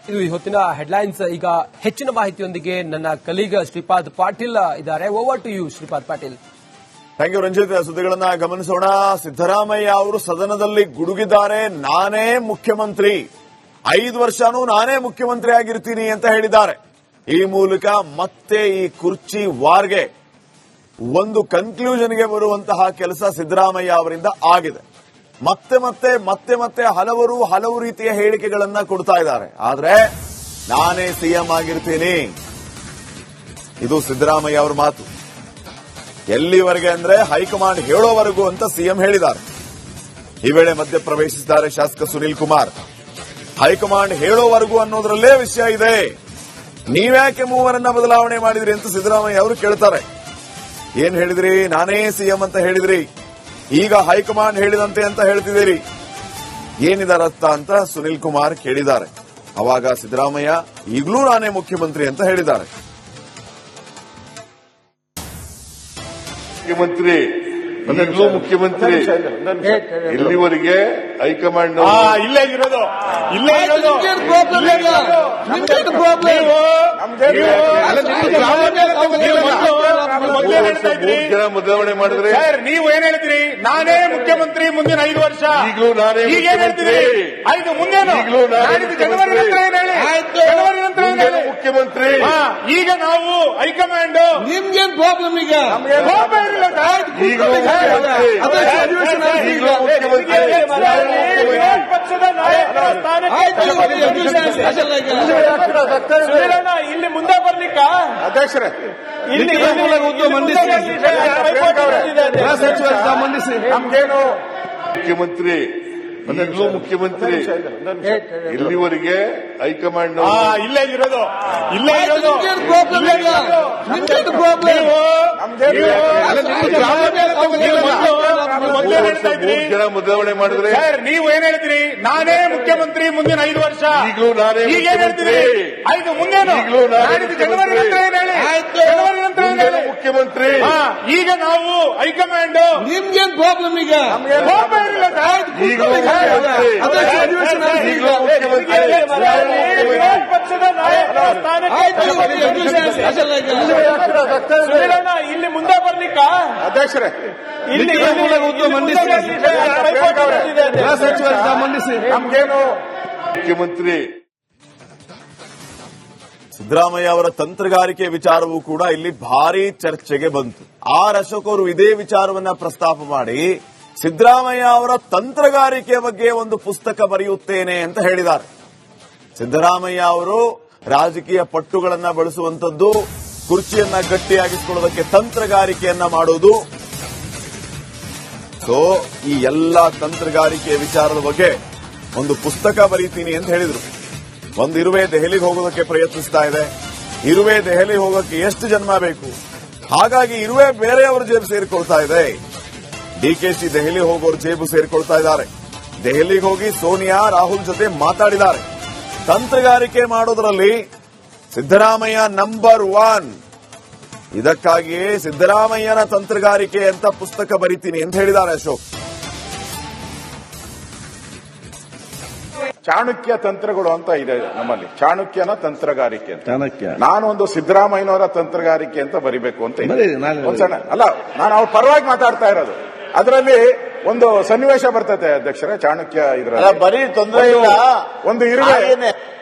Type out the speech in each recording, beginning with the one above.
ಇದು ಹೊತ್ತಿನ ಹೆಡ್ಲೈನ್ಸ್. ಈಗ ಹೆಚ್ಚಿನ ಮಾಹಿತಿಯೊಂದಿಗೆ ನನ್ನ ಕಲೀಗ ಶ್ರೀಪಾದ್ ಪಾಟೀಲ್ ಇದ್ದಾರೆ. Over to you Shripad Patil. Thank you Ranjith. ಸುದ್ದಿಗಳನ್ನ ಗಮನಿಸೋಣ. ಸಿದ್ದರಾಮಯ್ಯ ಅವರು ಸದನದಲ್ಲಿ ಗುಡುಗಿದ್ದಾರೆ. ನಾನೇ ಮುಖ್ಯಮಂತ್ರಿ, 5 ವರ್ಷನೂ ನಾನೇ ಮುಖ್ಯಮಂತ್ರಿ ಆಗಿರ್ತೀನಿ ಅಂತ ಹೇಳಿದ್ದಾರೆ. ಈ ಮೂಲಕ ಮತ್ತೆ ಈ ಕುರ್ಚಿ ವಾರ್ಗೆ ಒಂದು ಕನ್ಕ್ಲೂಷನ್ಗೆ ಬರುವಂತಹ ಕೆಲಸ ಸಿದ್ದರಾಮಯ್ಯ ಅವರಿಂದ ಆಗಿದೆ. ಮತ್ತೆ ಮತ್ತೆ ಮತ್ತೆ ಮತ್ತೆ ಹಲವು ರೀತಿಯ ಹೇಳಿಕೆಗಳನ್ನ ಕೊಡ್ತಾ ಇದ್ದಾರೆ. ಆದ್ರೆ ನಾನೇ ಸಿಎಂ ಆಗಿರ್ತೀನಿ, ಇದು ಸಿದ್ದರಾಮಯ್ಯ ಅವರ ಮಾತು. ಎಲ್ಲಿವರೆಗೆ ಅಂದ್ರೆ ಹೈಕಮಾಂಡ್ ಹೇಳೋವರೆಗೂ ಅಂತ ಸಿಎಂ ಹೇಳಿದ್ದಾರೆ. ಈ ವೇಳೆ ಮಧ್ಯಪ್ರವೇಶಿಸಿದ್ದಾರೆ ಶಾಸಕ ಸುನೀಲ್ ಕುಮಾರ್. ಹೈಕಮಾಂಡ್ ಹೇಳೋವರೆಗೂ ಅನ್ನೋದ್ರಲ್ಲೇ ವಿಷಯ ಇದೆ, ನೀವ್ಯಾಕೆ ಮೂವರನ್ನ ಬದಲಾವಣೆ ಮಾಡಿದ್ರಿ ಅಂತ ಸಿದ್ದರಾಮಯ್ಯ ಅವರು ಕೇಳ್ತಾರೆ. ಏನ್ ಹೇಳಿದ್ರಿ? ನಾನೇ ಸಿಎಂ ಅಂತ ಹೇಳಿದ್ರಿ, ಈಗ ಹೈಕಮಾಂಡ್ ಹೇಳಿದಂತೆ ಅಂತ ಹೇಳ್ತಿದ್ದೀರಿ, ಏನಿದರ ಅರ್ಥ ಅಂತ ಸುನೀಲ್ ಕುಮಾರ್ ಕೇಳಿದ್ದಾರೆ. ಅವಾಗ ಸಿದ್ದರಾಮಯ್ಯ ಈಗಲೂ ನಾನೇ ಮುಖ್ಯಮಂತ್ರಿ ಅಂತ ಹೇಳಿದ್ದಾರೆ. ಮುಖ್ಯಮಂತ್ರಿ ಈಗಲೂ ಮುಖ್ಯಮಂತ್ರಿ, ಇಲ್ಲಿವರೆಗೆ ಹೈಕಮಾಂಡ್ ಇಲ್ಲೇ ಇರೋದು ಬದಲಾವಣೆ ಮಾಡಿದ್ರೆ ನೀವು ಏನ್ ಹೇಳ್ತೀರಿ? ನಾನೇ ಮುಖ್ಯಮಂತ್ರಿ ಮುಂದಿನ 5 ವರ್ಷ. ಈಗಲೂ ನಾನೇ ಈಗ ಏನ್ ಹೇಳ್ತೀರಿ? 5 ಮುಂದೇನು? ಈಗಲೂ ಜನವರಿ ನಂತರ ಏನ್ ಹೇಳಿ? ಜನವರಿ ನಂತರ ಏನ್ ಹೇಳಿ? ಮುಖ್ಯಮಂತ್ರಿ. ಈಗ ನಾವು ಹೈಕಮಾಂಡ್ ನಿಮ್ಗೇನ್ ಪ್ರಾಬ್ಲಮ್? ಈಗ ಪಕ್ಷದ ನಾಯಕರ ಇಲ್ಲಿ ಮುಂದೆ ಬರ್ಲಿಕ್ಕ ಅಧ್ಯಕ್ಷರೇ ಇಲ್ಲಿ ಮಂಡಿಸಿ ನಮ್ಗೇನು ಮುಖ್ಯಮಂತ್ರಿ ಈಗಲೂ ಮುಖ್ಯಮಂತ್ರಿ, ಇಲ್ಲಿವರೆಗೆ ಹೈಕಮಾಂಡ್ ಇಲ್ಲೇ ಇರೋದು ಬದಲಾವಣೆ ಮಾಡಿದ್ರೆ ನೀವು ಏನ್ ಹೇಳ್ತೀರಿ? ನಾನೇ ಮುಖ್ಯಮಂತ್ರಿ ಮುಂದಿನ 5 ವರ್ಷ. ಈಗಲೂ ನಾನೇ ಈಗ ಏನ್ ಹೇಳ್ತೀರಿ? 5 ಮುಂದೇನು? ಜನವರಿ ನಂತರ ಏನ್ ಹೇಳಿ? ಜನವರಿ ನಂತರ ಏನ್ ಹೇಳಿ? ಮುಖ್ಯಮಂತ್ರಿ. ಈಗ ನಾವು ಹೈಕಮಾಂಡ್ ನಿಮ್ಗೇನ್ ಪ್ರಾಬ್ಲಮ್? ಈಗ ಪಕ್ಷದ ನಾಯಕರ ಇಲ್ಲಿ ಮುಂದೆ ಬರ್ಲಿಕ್ಕ ಅಧ್ಯಕ್ಷರೇ ಇಲ್ಲಿ ಮಂಡಿಸಿ ನಮ್ಗೇನು ಮುಖ್ಯಮಂತ್ರಿ. ಸಿದ್ದರಾಮಯ್ಯ ಅವರ ತಂತ್ರಗಾರಿಕೆ ವಿಚಾರವೂ ಕೂಡ ಇಲ್ಲಿ ಭಾರಿ ಚರ್ಚೆಗೆ ಬಂತು. ಆರ್ ಅಶೋಕ್ ಅವರು ಇದೇ ವಿಚಾರವನ್ನ ಪ್ರಸ್ತಾಪ ಮಾಡಿ ಸಿದ್ದರಾಮಯ್ಯ ಅವರ ತಂತ್ರಗಾರಿಕೆ ಬಗ್ಗೆ ಒಂದು ಪುಸ್ತಕ ಬರೆಯುತ್ತೇನೆ ಅಂತ ಹೇಳಿದ್ದಾರೆ. ಸಿದ್ದರಾಮಯ್ಯ ಅವರು ರಾಜಕೀಯ ಪಟ್ಟುಗಳನ್ನ ಬಳಸುವಂತದ್ದು, ಕುರ್ಚಿಯನ್ನ ಗಟ್ಟಿಯಾಗಿಸಿಕೊಳ್ಳೋದಕ್ಕೆ ತಂತ್ರಗಾರಿಕೆಯನ್ನ ಮಾಡೋದು. ಸೊ ಈ ಎಲ್ಲಾ ತಂತ್ರಗಾರಿಕೆಯ ವಿಚಾರದ ಬಗ್ಗೆ ಒಂದು ಪುಸ್ತಕ ಬರೀತೀನಿ ಅಂತ ಹೇಳಿದ್ರು. ಒಂದು ಇರುವೆ ದೆಹಲಿಗೆ ಹೋಗೋದಕ್ಕೆ ಪ್ರಯತ್ನಿಸ್ತಾ ಇದೆ. ಇರುವೆ ದೆಹಲಿ ಹೋಗೋಕೆ ಎಷ್ಟು ಜನ್ಮ ಬೇಕು? ಹಾಗಾಗಿ ಇರುವೆ ಬೇರೆಯವರ ಜೇಬು ಸೇರಿಕೊಳ್ತಾ ಇದೆ. ಡಿಕೆಶಿ ದೆಹಲಿ ಹೋಗೋರು ಜೇಬು ಸೇರಿಕೊಳ್ತಾ ಇದ್ದಾರೆ. ದೆಹಲಿಗೆ ಹೋಗಿ ಸೋನಿಯಾ ರಾಹುಲ್ ಜೊತೆ ಮಾತಾಡಿದ್ದಾರೆ. ತಂತ್ರಗಾರಿಕೆ ಮಾಡೋದ್ರಲ್ಲಿ ಸಿದ್ದರಾಮಯ್ಯ ನಂಬರ್ 1. ಇದಕ್ಕಾಗಿಯೇ ಸಿದ್ದರಾಮಯ್ಯನ ತಂತ್ರಗಾರಿಕೆ ಅಂತ ಪುಸ್ತಕ ಬರೀತೀನಿ ಅಂತ ಹೇಳಿದ್ದಾರೆ ಅಶೋಕ್. ಚಾಣಕ್ಯ ತಂತ್ರಗಳು ಅಂತ ಇದೆ ನಮ್ಮಲ್ಲಿ, ಚಾಣಕ್ಯನ ತಂತ್ರಗಾರಿಕೆ ಅಂತ. ನಾನು ಒಂದು ಸಿದ್ದರಾಮಯ್ಯನವರ ತಂತ್ರಗಾರಿಕೆ ಅಂತ ಬರಿಬೇಕು ಅಂತ ಒಂದ್ಸಲ ಅಲ್ಲ, ನಾನು ಅವ್ರ ಪರವಾಗಿ ಮಾತಾಡ್ತಾ ಇರೋದು. ಅದರಲ್ಲಿ ಒಂದು ಸನ್ನಿವೇಶ ಬರ್ತದೆ ಅಧ್ಯಕ್ಷರೇ, ಚಾಣಕ್ಯ ಇದ್ರಲ್ಲಿ ಬರೀ ತೊಂದರೆ ಇಲ್ಲ.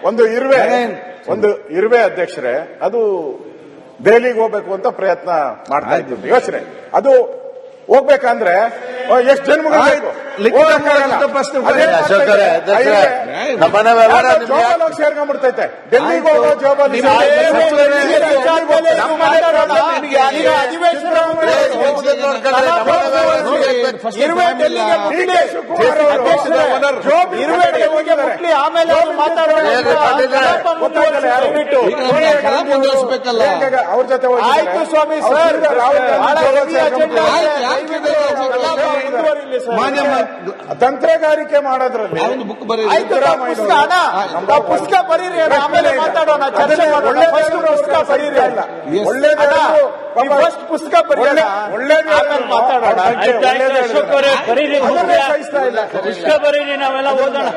ಒಂದು ಇರುವೆ ಅಧ್ಯಕ್ಷರೇ, ಅದು ದೆಹಲಿಗೆ ಹೋಗ್ಬೇಕು ಅಂತ ಪ್ರಯತ್ನ ಮಾಡ್ತಾ ಇದ್ದು ಯೋಚನೆ. ಅದು ಹೋಗ್ಬೇಕಂದ್ರೆ ಎಷ್ಟು ಜನ್ಮಗಳು ಸೇರ್ಕೊಂಡ್ಬಿಡ್ತೈತೆ. ಡೆಲ್ಲಿಗೆ ಹೋಗೋ ಜವಾಬ್ದಾರಿ ಅವ್ರ ಜೊತೆ ಆಯ್ತು ಸ್ವಾಮಿ ಸರ್, ತಂತ್ರಗಾರಿಕೆ ಮಾಡೋದ್ರಲ್ಲಿ ಪುಸ್ತಕ ಬರೀರಿ, ಆಮೇಲೆ ಮಾತಾಡೋಣ, ಚರ್ಚೆ ಮಾಡೋಣ. ಪುಸ್ತಕ ಬರೀರಿ ಅಲ್ಲ, ಫಸ್ಟ್ ಪುಸ್ತಕ ಬರೀರಿ, ಒಳ್ಳೇದು ಮಾತಾಡೋಣ. ಪುಸ್ತಕ ಬರೀರಿ, ನಾವೆಲ್ಲ ಓದೋಣ.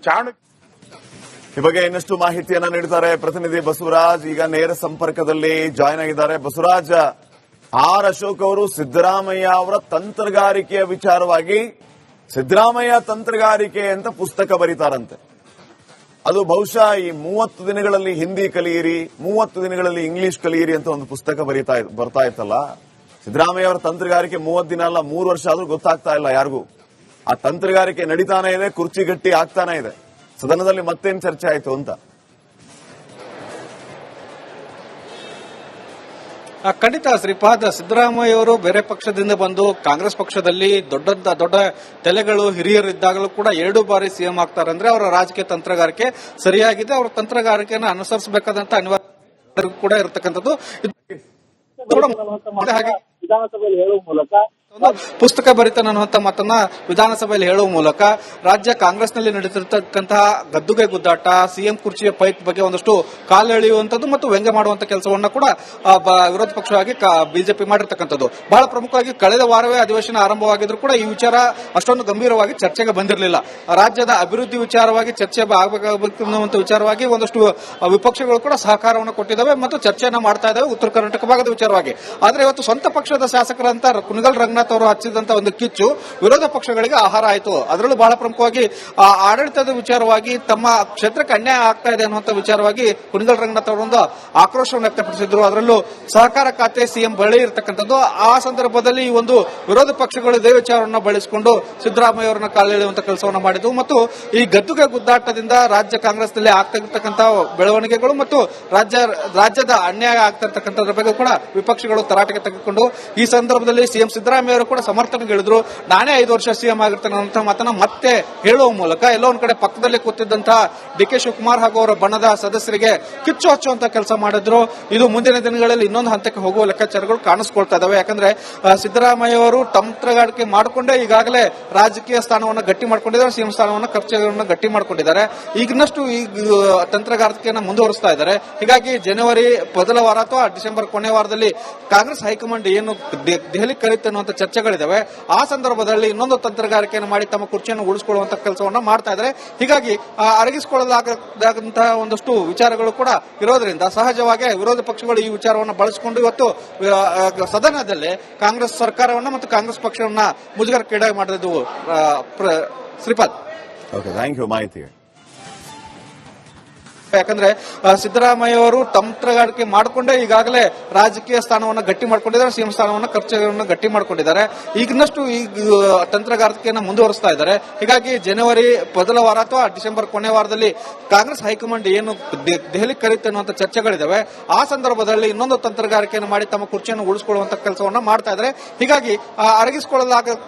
ಚಾಣಕ್ಯ ಈ ಬಗ್ಗೆ ಇನ್ನಷ್ಟು ಮಾಹಿತಿಯನ್ನ ನೀಡುತ್ತಾರೆ ಪ್ರತಿನಿಧಿ ಬಸವರಾಜ್. ಈಗ ನೇರ ಸಂಪರ್ಕದಲ್ಲಿ ಜಾಯ್ನ್ ಆಗಿದ್ದಾರೆ. ಬಸವರಾಜ್, ಆರ್ ಅಶೋಕ್ ಅವರು ಸಿದ್ದರಾಮಯ್ಯ ಅವರ ತಂತ್ರಗಾರಿಕೆಯ ವಿಚಾರವಾಗಿ ಸಿದ್ದರಾಮಯ್ಯ ತಂತ್ರಗಾರಿಕೆ ಅಂತ ಪುಸ್ತಕ ಬರೀತಾರಂತೆ. ಅದು ಬಹುಶಃ ಈ 30 ದಿನಗಳಲ್ಲಿ ಹಿಂದಿ ಕಲಿಯಿರಿ, 30 ದಿನಗಳಲ್ಲಿ ಇಂಗ್ಲಿಷ್ ಕಲಿಯಿರಿ ಅಂತ ಒಂದು ಪುಸ್ತಕ ಬರ್ತಾ ಇತ್ತಲ್ಲ. ಸಿದ್ದರಾಮಯ್ಯ ಅವರ ತಂತ್ರಗಾರಿಕೆ 30 ದಿನ ಅಲ್ಲ, 3 ವರ್ಷ ಆದ್ರೂ ಗೊತ್ತಾಗ್ತಾ ಇಲ್ಲ ಯಾರಿಗೂ. ಆ ತಂತ್ರಗಾರಿಕೆ ನಡೀತಾನೆ ಇದೆ, ಕುರ್ಚಿ ಗಟ್ಟಿ ಆಗ್ತಾನೆ ಇದೆ. ಸದನದಲ್ಲಿ ಮತ್ತೇನ್ ಚರ್ಚೆ ಆಯ್ತು ಅಂತ? ಖಂಡಿತ ಶ್ರೀಪಾದ್, ಸಿದ್ದರಾಮಯ್ಯ ಅವರು ಬೇರೆ ಪಕ್ಷದಿಂದ ಬಂದು ಕಾಂಗ್ರೆಸ್ ಪಕ್ಷದಲ್ಲಿ ದೊಡ್ಡ ತಲೆಗಳು ಹಿರಿಯರಿದ್ದಾಗಲೂ ಕೂಡ 2 ಬಾರಿ ಸಿಎಂ ಆಗ್ತಾರೆ ಅಂದ್ರೆ ಅವರ ರಾಜಕೀಯ ತಂತ್ರಗಾರಿಕೆ ಸರಿಯಾಗಿದೆ. ಅವರ ತಂತ್ರಗಾರಿಕೆಯನ್ನು ಅನುಸರಿಸಬೇಕಾದಂತ ಅನಿವಾರ್ಯ ಕೂಡ ಇರತಕ್ಕಂಥದ್ದು. ಹಾಗೆ ವಿಧಾನಸಭೆಯಲ್ಲಿ ಹೇಳುವ ಮೂಲಕ ಪುಸ್ತಕ ಬರಿತಾನೆ ಅನ್ನುವಂತ ಮಾತನ್ನ ವಿಧಾನಸಭೆಯಲ್ಲಿ ಹೇಳುವ ಮೂಲಕ ರಾಜ್ಯ ಕಾಂಗ್ರೆಸ್ನಲ್ಲಿ ನಡೆದಿರತಕ್ಕಂತಹ ಗದ್ದುಗೆ ಗುದ್ದಾಟ, ಸಿಎಂ ಕುರ್ಚಿಯ ಫೈಟ್ ಬಗ್ಗೆ ಒಂದಷ್ಟು ಕಾಲೆಳೆಯುವಂತದ್ದು ಮತ್ತು ವ್ಯಂಗ್ಯ ಮಾಡುವಂತ ಕೆಲಸವನ್ನ ಕೂಡ ವಿರೋಧ ಪಕ್ಷವಾಗಿ ಬಿಜೆಪಿ ಮಾಡಿರ್ತಕ್ಕಂಥದ್ದು. ಬಹಳ ಪ್ರಮುಖವಾಗಿ ಕಳೆದ ವಾರವೇ ಅಧಿವೇಶನ ಆರಂಭವಾಗಿದ್ರು ಕೂಡ ಈ ವಿಚಾರ ಅಷ್ಟೊಂದು ಗಂಭೀರವಾಗಿ ಚರ್ಚೆಗೆ ಬಂದಿರಲಿಲ್ಲ. ರಾಜ್ಯದ ಅಭಿವೃದ್ಧಿ ವಿಚಾರವಾಗಿ ಚರ್ಚೆ ಆಗಬೇಕಾಗುವಂತ ವಿಚಾರವಾಗಿ ಒಂದಷ್ಟು ವಿಪಕ್ಷಗಳು ಕೂಡ ಸಹಕಾರವನ್ನು ಕೊಟ್ಟಿದ್ದಾವೆ ಮತ್ತು ಚರ್ಚೆಯನ್ನ ಮಾಡ್ತಾ ಇದ್ದಾವೆ ಉತ್ತರ ಕರ್ನಾಟಕ ಭಾಗದ ವಿಚಾರವಾಗಿ. ಆದ್ರೆ ಇವತ್ತು ಸ್ವಂತ ಪಕ್ಷದ ಶಾಸಕರಂತ ಕುಣಿಗಲ್ ರಂಗನಾಥ್ ಅವರು ಹಚ್ಚಿದಂತ ಒಂದು ಕಿಚ್ಚು ವಿರೋಧ ಪಕ್ಷಗಳಿಗೆ ಆಹಾರ ಆಯಿತು. ಅದರಲ್ಲೂ ಬಹಳ ಪ್ರಮುಖವಾಗಿ ಆಡಳಿತದ ವಿಚಾರವಾಗಿ ತಮ್ಮ ಕ್ಷೇತ್ರಕ್ಕೆ ಅನ್ಯಾಯ ಆಗ್ತಾ ಇದೆ ಅನ್ನುವಂತ ವಿಚಾರವಾಗಿ ಕುಣಿಗಲ್ ರಂಗನಾಥ್ ಅವರೊಂದು ಆಕ್ರೋಶವನ್ನು ವ್ಯಕ್ತಪಡಿಸಿದ್ರು. ಅದರಲ್ಲೂ ಸಹಕಾರ ಖಾತೆ ಸಿಎಂ ಬಳಿ ಇರತಕ್ಕಂಥದ್ದು. ಆ ಸಂದರ್ಭದಲ್ಲಿ ಈ ಒಂದು ವಿರೋಧ ಪಕ್ಷಗಳು ಇದೇ ವಿಚಾರವನ್ನು ಬಳಸಿಕೊಂಡು ಸಿದ್ದರಾಮಯ್ಯ ಅವರನ್ನ ಕಾಲೆಳೆಯುವಂತ ಕೆಲಸವನ್ನು ಮಾಡಿದ್ವು ಮತ್ತು ಈ ಗದ್ದುಗೆ ಗುದ್ದಾಟದಿಂದ ರಾಜ್ಯ ಕಾಂಗ್ರೆಸ್ನಲ್ಲಿ ಆಗ್ತಾ ಇರತಕ್ಕಂತಹ ಬೆಳವಣಿಗೆಗಳು ಮತ್ತು ರಾಜ್ಯದ ಅನ್ಯಾಯ ಆಗ್ತಾ ಇರತಕ್ಕಂಥದ್ರ ಬಗ್ಗೆ ಕೂಡ ವಿಪಕ್ಷಗಳು ತರಾಟೆಗೆ ತೆಗೆದುಕೊಂಡು ಈ ಸಂದರ್ಭದಲ್ಲಿ ಸಿಎಂ ಸಿದ್ದರಾಮಯ್ಯ ಅವರು ಕೂಡ ಸಮರ್ಥನೆಗಳಿದ್ರು. ನಾನೇ 5 ವರ್ಷ ಸಿಎಂ ಆಗಿರ್ತೇನೆ ಅನ್ನೋ ಮಾತನ್ನ ಮತ್ತೆ ಹೇಳುವ ಮೂಲಕ ಎಲ್ಲೋ ಒಂದ್ ಕಡೆ ಪಕ್ಕದಲ್ಲಿ ಕೂತಿದ್ದಂತಹ ಡಿ.ಕೆ. ಶಿವಕುಮಾರ್ ಹಾಗೂ ಅವರ ಬಣದ ಸದಸ್ಯರಿಗೆ ಕಿಚ್ಚು ಹಚ್ಚುವಂತ ಕೆಲಸ ಮಾಡಿದ್ರು. ಇದು ಮುಂದಿನ ದಿನಗಳಲ್ಲಿ ಇನ್ನೊಂದು ಹಂತಕ್ಕೆ ಹೋಗುವ ಲೆಕ್ಕಾಚಾರಗಳು ಕಾಣಿಸ್ಕೊಳ್ತಾ ಇದಾವೆ. ಯಾಕಂದ್ರೆ ಸಿದ್ದರಾಮಯ್ಯ ಅವರು ತಂತ್ರಗಾರಿಕೆ ಮಾಡಿಕೊಂಡೇ ಈಗಾಗಲೇ ರಾಜಕೀಯ ಸ್ಥಾನವನ್ನು ಗಟ್ಟಿ ಮಾಡ್ಕೊಂಡಿದ್ದಾರೆ, ಸಿಎಂ ಸ್ಥಾನವನ್ನು ಕಚೇರಿಯನ್ನು ಗಟ್ಟಿ ಮಾಡ್ಕೊಂಡಿದ್ದಾರೆ. ಈಗಿನಷ್ಟು ಈ ತಂತ್ರಗಾರಿಕೆಯನ್ನು ಮುಂದುವರಿಸ್ತಾ ಇದ್ದಾರೆ. ಹೀಗಾಗಿ ಜನವರಿ ಮೊದಲ ವಾರ ಅಥವಾ ಡಿಸೆಂಬರ್ ಕೊನೆ ವಾರದಲ್ಲಿ ಕಾಂಗ್ರೆಸ್ ಹೈಕಮಾಂಡ್ ಏನು ದೆಹಲಿ ಕರೀತೆ ಅನ್ನುವಂತ ಚರ್ಚೆಗಳಿದಾವೆ. ಆ ಸಂದರ್ಭದಲ್ಲಿ ಇನ್ನೊಂದು ತಂತ್ರಗಾರಿಕೆಯನ್ನು ಮಾಡಿ ತಮ್ಮ ಕುರ್ಚಿಯನ್ನು ಉಳಿಸಿಕೊಳ್ಳುವಂತ ಕೆಲಸವನ್ನ ಮಾಡ್ತಾ ಇದ್ದಾರೆ. ಹೀಗಾಗಿ ಅರಗಿಸಿಕೊಳ್ಳಲಾಗದಂತಹ ಒಂದಷ್ಟು ವಿಚಾರಗಳು ಕೂಡ ಇರೋದ್ರಿಂದ ಸಹಜವಾಗಿ ವಿರೋಧ ಪಕ್ಷಗಳು ಈ ವಿಚಾರವನ್ನು ಬಳಸಿಕೊಂಡು ಇವತ್ತು ಸದನದಲ್ಲಿ ಕಾಂಗ್ರೆಸ್ ಸರ್ಕಾರವನ್ನ ಮತ್ತು ಕಾಂಗ್ರೆಸ್ ಪಕ್ಷವನ್ನ ಮುಜುಗರಕ್ಕೀಡಾಗಿ ಮಾಡಿದ್ದು. ಶ್ರೀಪಾದ್, ಓಕೆ, ಥ್ಯಾಂಕ್ ಯು ಮಾಹಿತಿ. ಯಾಕಂದ್ರೆ ಸಿದ್ದರಾಮಯ್ಯ ಅವರು ತಂತ್ರಗಾರಿಕೆ ಮಾಡಿಕೊಂಡೇ ಈಗಾಗಲೇ ರಾಜಕೀಯ ಸ್ಥಾನವನ್ನು ಗಟ್ಟಿ ಮಾಡ್ಕೊಂಡಿದ್ದಾರೆ, ಸಿಎಂ ಸ್ಥಾನವನ್ನು ಕಚೇರಿಯನ್ನು ಗಟ್ಟಿ ಮಾಡ್ಕೊಂಡಿದ್ದಾರೆ. ಈಗಿನಷ್ಟು ಈ ತಂತ್ರಗಾರಿಕೆಯನ್ನು ಮುಂದುವರಿಸ್ತಾ ಇದ್ದಾರೆ. ಹೀಗಾಗಿ ಜನವರಿ ಮೊದಲ ವಾರ ಅಥವಾ ಡಿಸೆಂಬರ್ ಕೊನೆ ವಾರದಲ್ಲಿ ಕಾಂಗ್ರೆಸ್ ಹೈಕಮಾಂಡ್ ಏನು ದೆಹಲಿ ಕರೀತೆ ಅನ್ನುವಂತ ಚರ್ಚೆಗಳಿದಾವೆ. ಆ ಸಂದರ್ಭದಲ್ಲಿ ಇನ್ನೊಂದು ತಂತ್ರಗಾರಿಕೆಯನ್ನು ಮಾಡಿ ತಮ್ಮ ಕುರ್ಚಿಯನ್ನು ಉಳಿಸಿಕೊಳ್ಳುವಂತ ಕೆಲಸವನ್ನ ಮಾಡ್ತಾ ಇದ್ದಾರೆ. ಹೀಗಾಗಿ ಅರಗಿಸಿಕೊಳ್ಳಲಾಗ